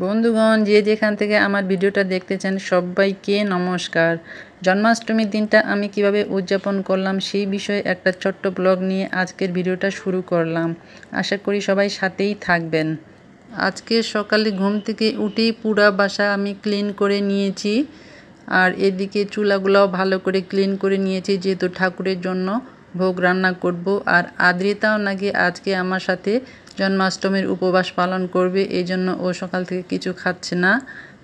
বন্ধুগণ, যে যেখান থেকে আমার ভিডিওটা দেখতেছেন সবাইকে নমস্কার। জন্মাষ্টমীর দিনটা আমি কিভাবে উদযাপন করলাম সেই বিষয়ে একটা ছোট্ট ব্লগ নিয়ে আজকের ভিডিওটা শুরু করলাম। আশা করি সবাই সাথেই থাকবেন। আজকে সকালে ঘুম থেকে উঠেই পুরা বাসা আমি ক্লিন করে নিয়েছি, আর এদিকে চুলাগুলোও ভালো করে ক্লিন করে নিয়েছি, যেহেতু ঠাকুরের জন্য ভোগ রান্না করব। আর আদ্রিতাও নাকি আজকে আমার সাথে জন্মাষ্টমীর উপবাস পালন করবে, এই জন্য ও সকাল থেকে কিছু খাচ্ছে না।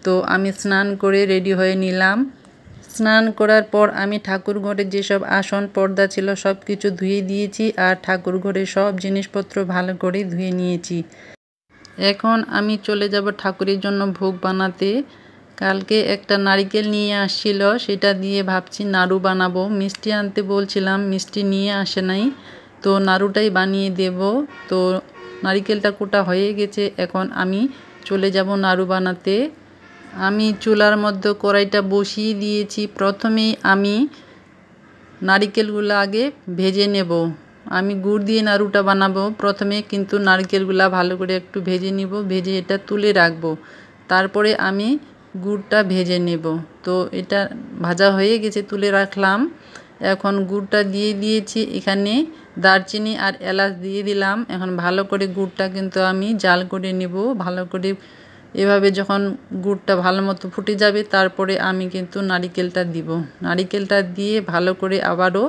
তো আমি স্নান করে রেডি হয়ে নিলাম। স্নান করার পর আমি ঠাকুর ঘরে যেসব আসন পর্দা ছিল সব কিছু ধুয়ে দিয়েছি, আর ঠাকুর ঘরে সব জিনিসপত্র ভালো করে ধুয়ে নিয়েছি। এখন আমি চলে যাব ঠাকুরের জন্য ভোগ বানাতে। কালকে একটা নারকেল নিয়ে আসছিল, সেটা দিয়ে ভাবছি নাড়ু বানাবো। মিষ্টি আনতে বলছিলাম, মিষ্টি নিয়ে আসে নাই, তো নাড়ুটাই বানিয়ে দেব। তো নারকেলটা কোটা হয়ে গেছে, এখন আমি চলে যাব নাড়ু বানাতে। আমি চুলার মধ্যে কড়াইটা বসিয়ে দিয়েছি। প্রথমেই আমি নারকেলগুলো আগে ভেজে নেব। আমি গুড় দিয়ে নাড়ুটা বানাবো প্রথমে, কিন্তু নারকেলগুলো ভালো করে একটু ভেজে নিব, ভেজে এটা তুলে রাখবো। তারপরে আমি গুড়টা ভেজে নেব। তো এটা ভাজা হয়ে গেছে, তুলে রাখলাম। এখন গুড়টা দিয়ে দিয়েছি, এখানে দারচিনি আর এলাচ দিয়ে দিলাম। এখন ভালো করে গুড়টা কিন্তু আমি জাল করে নেব ভালো করে। এভাবে যখন গুড়টা ভালো মতো ফুটে যাবে, তারপরে আমি কিন্তু নারকেলটা দিব। নারকেলটা দিয়ে ভালো করে আবারও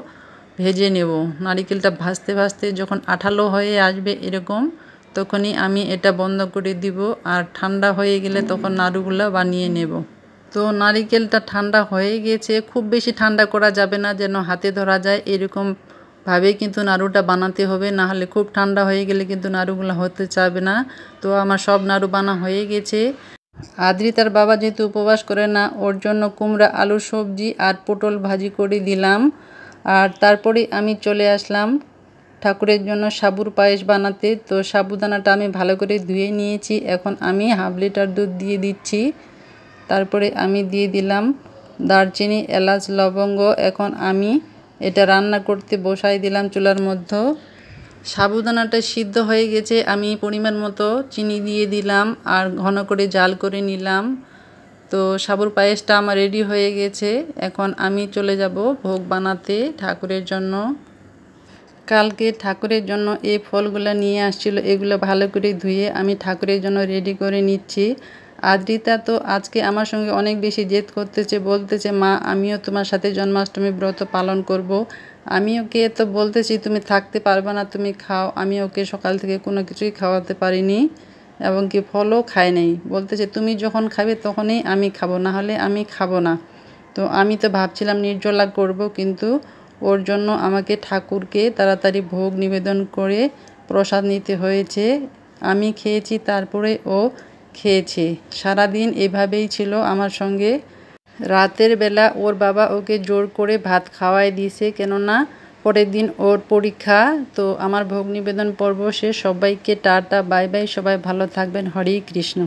ভেজে নেব। নারকেলটা ভাজতে ভাজতে যখন আঠালো হয়ে আসবে এরকম, তখনই আমি এটা বন্ধ করে দিব। আর ঠান্ডা হয়ে গেলে তখন নাড়ুগুলো বানিয়ে নেব। তো নারকেলটা ঠান্ডা হয়ে গেছে, খুব বেশি ঠান্ডা করা যাবে না, যেন হাতে ধরা যায় এরকম ভাবে কিন্তু নাড়ুটা বানাতে হবে, না হলে খুব ঠান্ডা হয়ে গেলে কিন্তু নাড়ুগুলো হতে চাবে না। তো আমার সব নাড়ু বানা হয়ে গেছে। আদ্রিতার বাবা যেহেতু উপবাস করে না, ওর জন্য কুমড়া আলুর সবজি আর পটল ভাজি করে দিলাম। আর তারপরে আমি চলে আসলাম ঠাকুরের জন্য সাবুর পায়েস বানাতে। তো সাবুদানাটা আমি ভালো করে ধুয়ে নিয়েছি, এখন আমি হাফ লিটার দুধ দিয়ে দিচ্ছি। তারপরে আমি দিয়ে দিলাম দারচিনি, এলাচ, লবঙ্গ। এখন আমি এটা রান্না করতে বসাই দিলাম চুলার মধ্যে। সাবুদানাটা সিদ্ধ হয়ে গেছে, আমি পরিমাণ মতো চিনি দিয়ে দিলাম আর ঘন করে জাল করে নিলাম। তো সাবুর পায়েসটা আমার রেডি হয়ে গেছে। এখন আমি চলে যাব ভোগ বানাতে ঠাকুরের জন্য। কালকে ঠাকুরের জন্য এই ফলগুলো নিয়ে আসছিল, এগুলো ভালো করে ধুয়ে আমি ঠাকুরের জন্য রেডি করে নিচ্ছি। আদ্রিতা তো আজকে আমার সঙ্গে অনেক বেশি জেদ করতেছে, বলতেছে মা আমিও তোমার সাথে জন্মাষ্টমী ব্রত পালন করব। আমি ওকে তো বলতেছি তুমি থাকতে পারবে না, তুমি খাও। আমি ওকে সকাল থেকে কোনো কিছুই খাওয়াতে পারিনি, এবং কি ফলও খাই নাই। বলতেছে তুমি যখন খাবে তখনই আমি খাবো, না হলে আমি খাবো না। তো আমি তো ভাবছিলাম নির্জলা করব, কিন্তু ওর জন্য আমাকে ঠাকুরকে তাড়াতাড়ি ভোগ নিবেদন করে প্রসাদ নিতে হয়েছে। আমি খেয়েছি, তারপরে ও খেয়েছে। সারাদিন এভাবেই ছিল আমার সঙ্গে। রাতের বেলা ওর বাবা ওকে জোর করে ভাত খাওয়াই দিয়েছে, কেননা পরের দিন ওর পরীক্ষা। তো আমার ভোগ নিবেদন পর্ব শেষ। সবাইকে টাটা, বাই বাই। সবাই ভালো থাকবেন। হরে কৃষ্ণ।